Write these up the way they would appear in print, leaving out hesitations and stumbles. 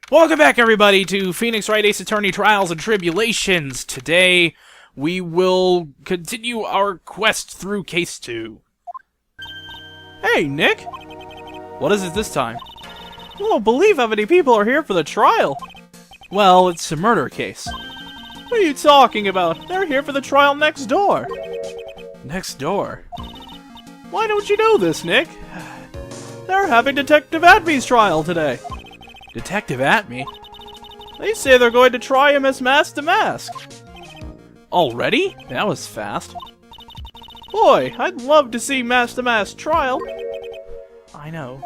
Welcome back, everybody, to Phoenix Wright Ace Attorney Trials and Tribulations. Today, we will continue our quest through Case 2. Hey, Nick! What is it this time? You won't believe how many people are here for the trial! Well, it's a murder case. What are you talking about? They're here for the trial next door. Next door? Why don't you know this, Nick? They're having Detective Atme's trial today. Detective Atme? They say they're going to try him as mask to mask. Already? That was fast. Boy, I'd love to see mask to mask trial. I know.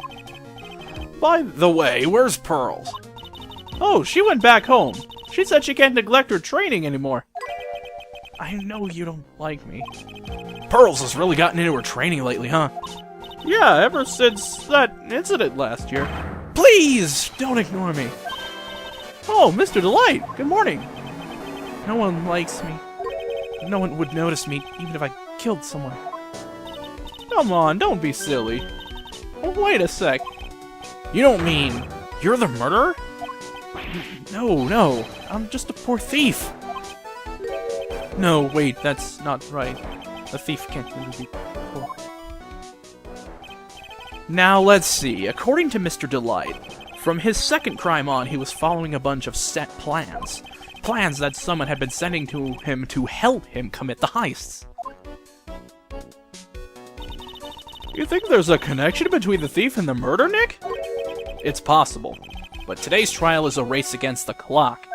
By the way, where's Pearls? Oh, she went back home. She said she can't neglect her training anymore. I know you don't like me. Pearls has really gotten into her training lately, huh? Yeah, ever since that incident last year. Please, don't ignore me. Oh, Mr. Delight, good morning. No one likes me. No one would notice me, even if I killed someone. Come on, don't be silly. Oh, wait a sec. You don't mean you're the murderer? No, I'm just a poor thief. No, wait, that's not right. A thief can't really be poor. Now, let's see. According to Mr. Delight, from his second crime on, he was following a bunch of set plans. Plans that someone had been sending to him to help him commit the heists. You think there's a connection between the thief and the murder, Nick? It's possible. But today's trial is a race against the clock.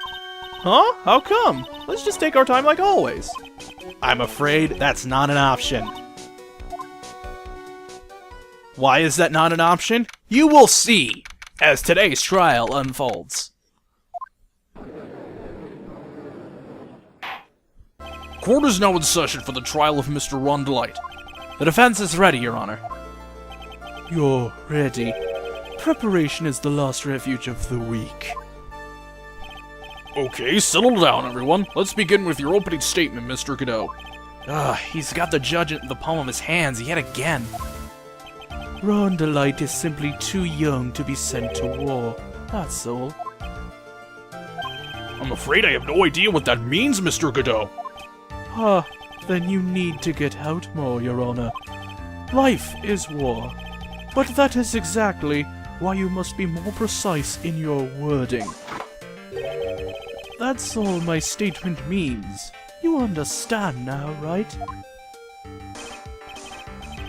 Huh? How come? Let's just take our time like always. I'm afraid that's not an option. Why is that not an option? You will see as today's trial unfolds. Court is now in session for the trial of Mr. Ron Delight. The defense is ready, Your Honor. You're ready. Preparation is the last refuge of the weak. Okay, settle down, everyone. Let's begin with your opening statement, Mr. Godot. He's got the judge in the palm of his hands yet again. Ron Delight is simply too young to be sent to war. That's all. I'm afraid I have no idea what that means, Mr. Godot. Then you need to get out more, Your Honor. Life is war. But that is exactly why you must be more precise in your wording. That's all my statement means. You understand now, right?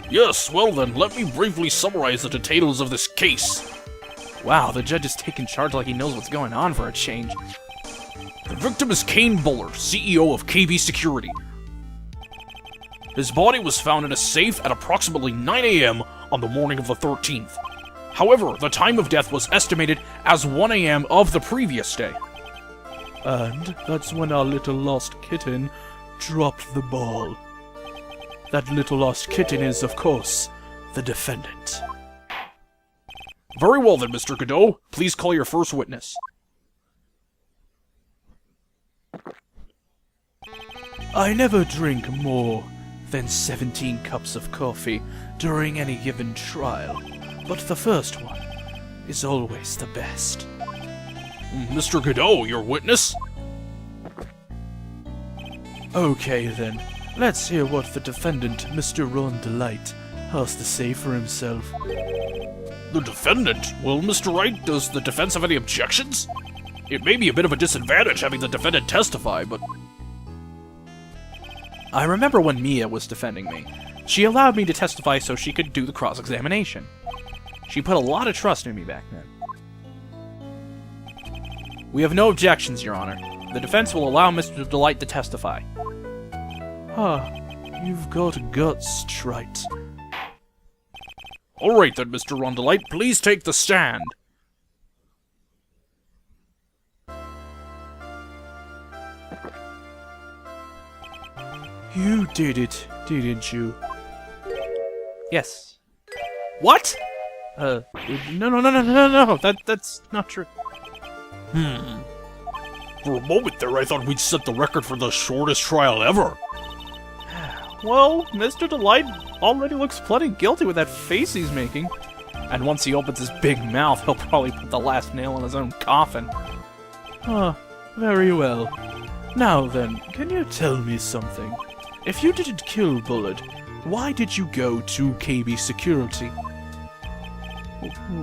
Yes, well then, let me briefly summarize the details of this case. Wow, the judge is taking charge like he knows what's going on for a change. The victim is Kane Buller, CEO of KB Security. His body was found in a safe at approximately 9 a.m. on the morning of the 13th. However, the time of death was estimated as 1 a.m. of the previous day. And that's when our little lost kitten dropped the ball. That little lost kitten is, of course, the defendant. Very well then, Mr. Godot. Please call your first witness. I never drink more than 17 cups of coffee during any given trial, but the first one is always the best. Mr. Godot, your witness? Okay then. Let's hear what the defendant, Mr. Ron Delight, has to say for himself. The defendant? Well, Mr. Wright, does the defense have any objections? It may be a bit of a disadvantage having the defendant testify, but... I remember when Mia was defending me. She allowed me to testify so she could do the cross-examination. She put a lot of trust in me back then. We have no objections, Your Honor. The defense will allow Mr. Delight to testify. You've got guts, Wright. Alright then, Mr. Ron Delight, please take the stand. You did it, didn't you? Yes. What? No, that's not true. For a moment there, I thought we'd set the record for the shortest trial ever. Well, Mr. Delight already looks plenty guilty with that face he's making. And once he opens his big mouth, he'll probably put the last nail in his own coffin. Ah, very well. Now then, can you tell me something? If you didn't kill Bullard, why did you go to KB Security?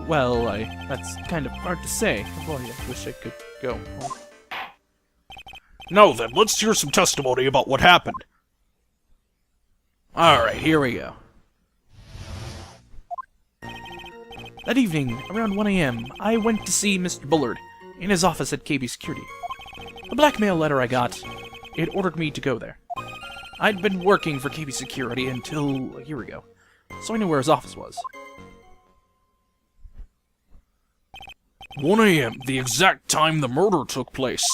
Well, that's kind of hard to say. Boy, I wish I could go. Now then, let's hear some testimony about what happened. Alright, here we go. That evening, around 1 a.m., I went to see Mr. Bullard in his office at KB Security. The blackmail letter I got, it ordered me to go there. I'd been working for KB Security until a year ago, so I knew where his office was. 1 a.m., the exact time the murder took place.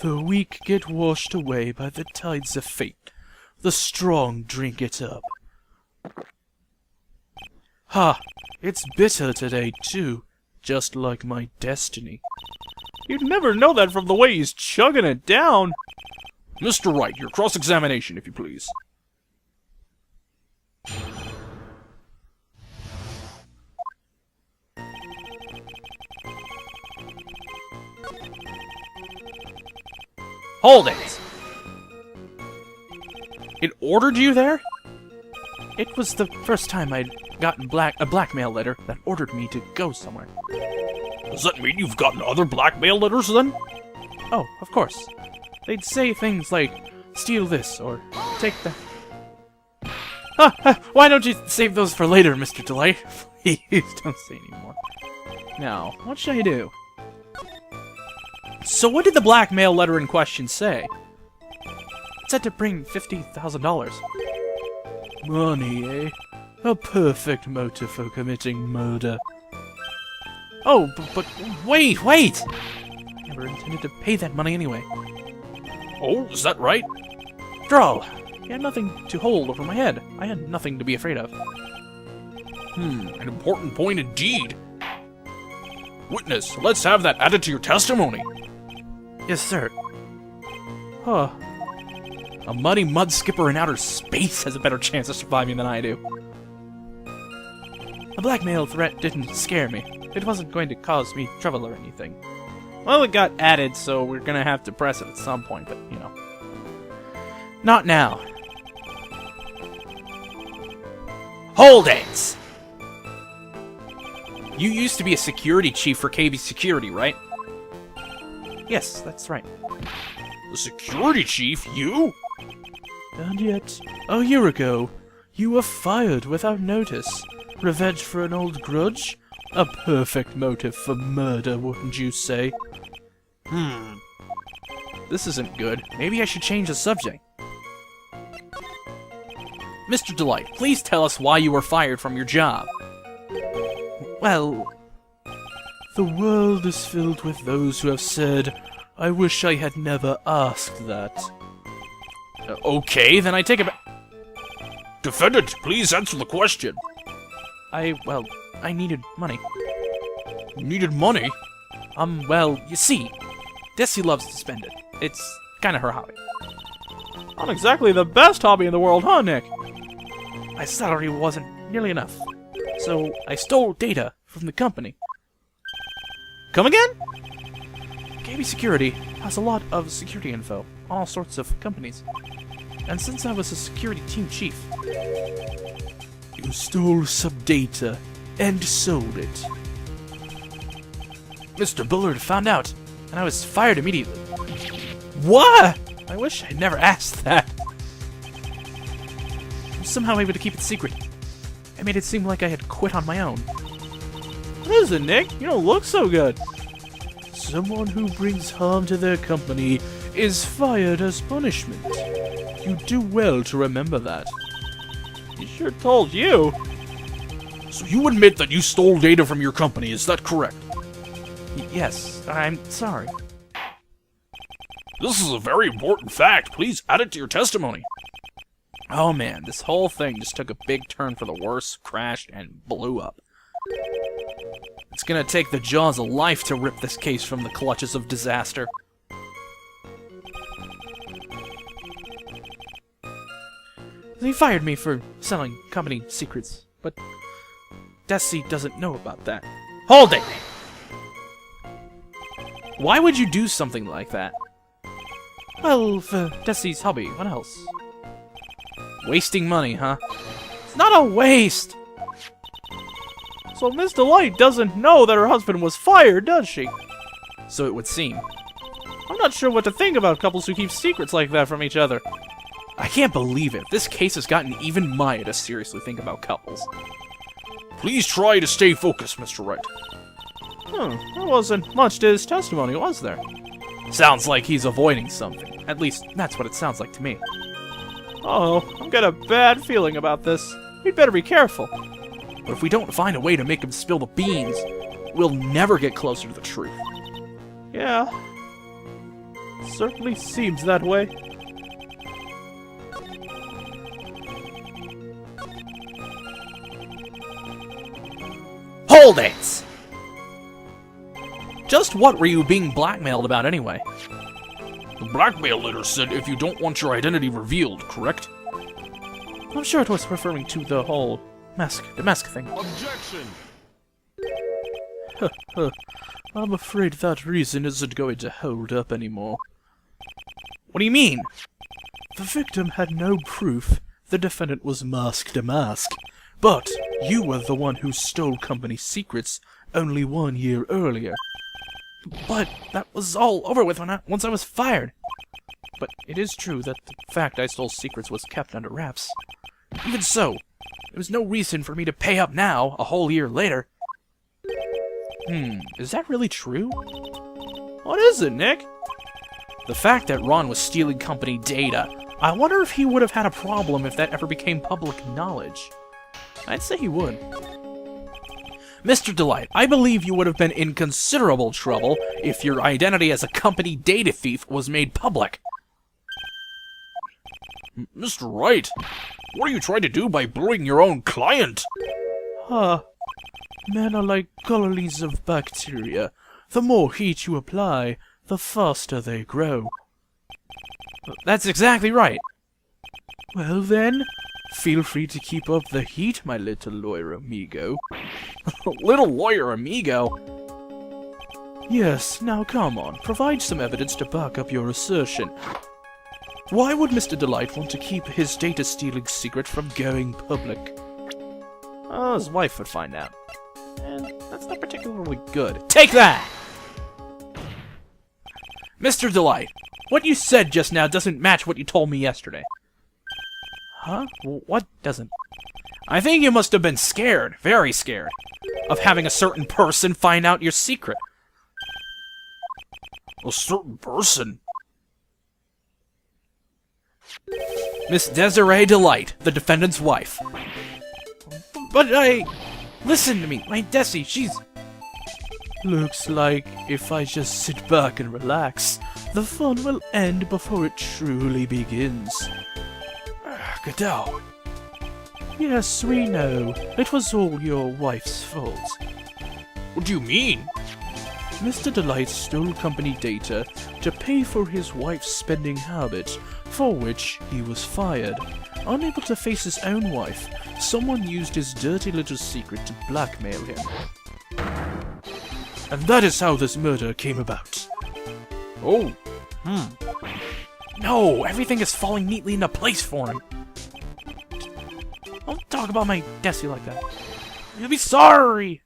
The weak get washed away by the tides of fate. The strong drink it up. Ha! It's bitter today, too. Just like my destiny. You'd never know that from the way he's chugging it down. Mr. Wright, your cross-examination, if you please. Hold it! It ordered you there? It was the first time I'd gotten a blackmail letter that ordered me to go somewhere. Does that mean you've gotten other blackmail letters, then? Oh, of course. They'd say things like, steal this, or take that. Why don't you save those for later, Mr. Delight? Please don't say anymore. Now, what should I do? So what did the blackmail letter in question say? It said to bring $50,000. Money, eh? A perfect motive for committing murder. Oh, but wait! I never intended to pay that money anyway. Oh, is that right? After all, he had nothing to hold over my head. I had nothing to be afraid of. An important point indeed. Witness, let's have that added to your testimony. Yes, sir. Huh. A muddy mud skipper in outer space has a better chance of surviving than I do. The blackmail threat didn't scare me. It wasn't going to cause me trouble or anything. Well, it got added, so we're gonna have to press it at some point, but, you know. Not now. Hold it! You used to be a security chief for KB Security, right? Yes, that's right. The security chief? You? And yet, a year ago, you were fired without notice. Revenge for an old grudge? A perfect motive for murder, wouldn't you say? This isn't good. Maybe I should change the subject. Mr. Delight, please tell us why you were fired from your job. Well, the world is filled with those who have said, I wish I had never asked that. Okay, then I take it back. Defendant, please answer the question. I needed money. You needed money? Well, you see, Desi loves to spend it. It's kind of her hobby. Not exactly the best hobby in the world, huh, Nick? My salary wasn't nearly enough, so I stole data from the company. Come again? KB Security has a lot of security info on all sorts of companies. And since I was a security team chief, you stole some data and sold it. Mr. Bullard found out, and I was fired immediately. What? I wish I'd never asked that. I was somehow able to keep it secret. I made it seem like I had quit on my own. What is it, Nick? You don't look so good. Someone who brings harm to their company is fired as punishment. You do well to remember that. He sure told you. So you admit that you stole data from your company, is that correct? Yes, I'm sorry. This is a very important fact. Please add it to your testimony. Oh man, this whole thing just took a big turn for the worse, crashed, and blew up. It's gonna take the jaws of life to rip this case from the clutches of disaster. They fired me for selling company secrets, but Desi doesn't know about that. Hold it! Why would you do something like that? Well, for Desi's hobby, what else? Wasting money, huh? It's not a waste! So Miss Delight doesn't know that her husband was fired, does she? So it would seem. I'm not sure what to think about couples who keep secrets like that from each other. I can't believe it. This case has gotten even Maya to seriously think about couples. Please try to stay focused, Mr. Wright. There wasn't much to his testimony, was there? Sounds like he's avoiding something. At least, that's what it sounds like to me. Oh, I've got a bad feeling about this. We'd better be careful. But if we don't find a way to make him spill the beans, we'll never get closer to the truth. Yeah. Certainly seems that way. Hold it! Just what were you being blackmailed about anyway? The blackmail letter said if you don't want your identity revealed, correct? I'm sure it was referring to the whole the mask thing. Objection! I'm afraid that reason isn't going to hold up anymore. What do you mean? The victim had no proof the defendant was masked a mask, but you were the one who stole company secrets only 1 year earlier. But that was all over with once I was fired. But it is true that the fact I stole secrets was kept under wraps. Even so, there was no reason for me to pay up now, a whole year later. Is that really true? What is it, Nick? The fact that Ron was stealing company data, I wonder if he would have had a problem if that ever became public knowledge. I'd say he would. Mr. Delight, I believe you would have been in considerable trouble if your identity as a company data thief was made public. Mr. Wright, what are you trying to do by bullying your own client? Men are like colonies of bacteria. The more heat you apply, the faster they grow. That's exactly right. Well then, feel free to keep up the heat, my little lawyer amigo. Little lawyer amigo? Yes, now come on, provide some evidence to back up your assertion. Why would Mr. Delight want to keep his data-stealing secret from going public? Oh, his wife would find out. And that's not particularly good. Take that! Mr. Delight, what you said just now doesn't match what you told me yesterday. Huh? What doesn't? I think you must have been scared, very scared, of having a certain person find out your secret. A certain person? Miss Desiree Delight, the defendant's wife. But listen to me, my Desi, she's... Looks like if I just sit back and relax, the fun will end before it truly begins. Godot. Yes, we know. It was all your wife's fault. What do you mean? Mr. Delight stole company data to pay for his wife's spending habits, for which he was fired. Unable to face his own wife, someone used his dirty little secret to blackmail him. And that is how this murder came about. Oh, No, everything is falling neatly into place for him. Don't talk about my Desi like that. You'll be sorry!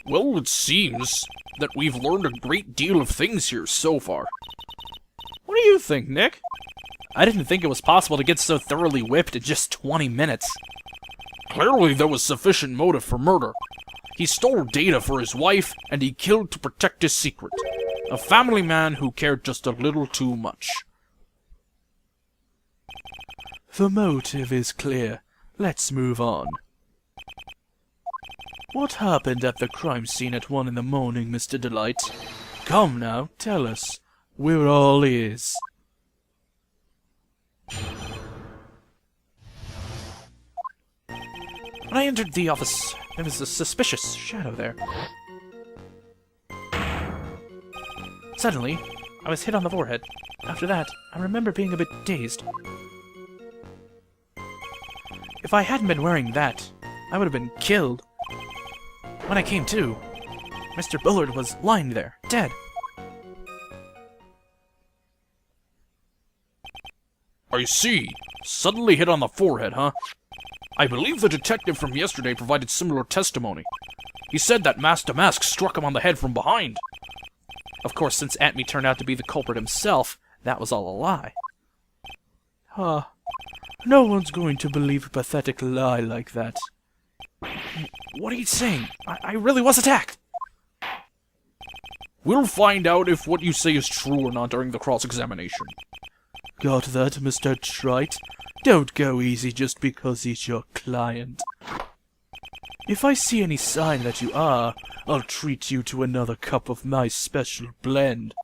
Well, it seems that we've learned a great deal of things here so far. What do you think, Nick? I didn't think it was possible to get so thoroughly whipped in just 20 minutes. Clearly there was sufficient motive for murder. He stole data for his wife, and he killed to protect his secret. A family man who cared just a little too much. The motive is clear. Let's move on. What happened at the crime scene at 1 in the morning, Mr. Delight? Come now, tell us. We're all ears. When I entered the office, there was a suspicious shadow there. Suddenly, I was hit on the forehead. After that, I remember being a bit dazed. If I hadn't been wearing that, I would have been killed. When I came to, Mr. Bullard was lying there, dead. I see. Suddenly hit on the forehead, huh? I believe the detective from yesterday provided similar testimony. He said that Master Mask struck him on the head from behind. Of course, since Aunt Me turned out to be the culprit himself, that was all a lie. Huh. No one's going to believe a pathetic lie like that. What are you saying? I really was attacked! We'll find out if what you say is true or not during the cross-examination. Got that, Mr. Wright? Don't go easy just because he's your client. If I see any sign that you are, I'll treat you to another cup of my special blend.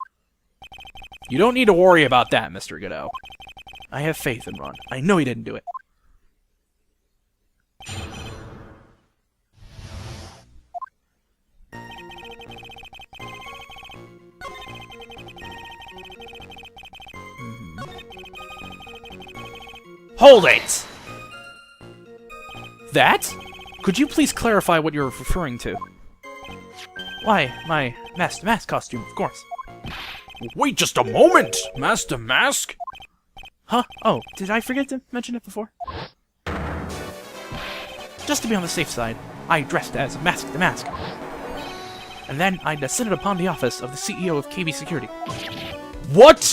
You don't need to worry about that, Mr. Godot. I have faith in Ron. I know he didn't do it. Hold it! That? Could you please clarify what you're referring to? Why, my Master Mask costume, of course. Wait just a moment! Master Mask? Huh? Oh, did I forget to mention it before? Just to be on the safe side, I dressed as Mask the Mask. And then I descended upon the office of the CEO of KB Security. What?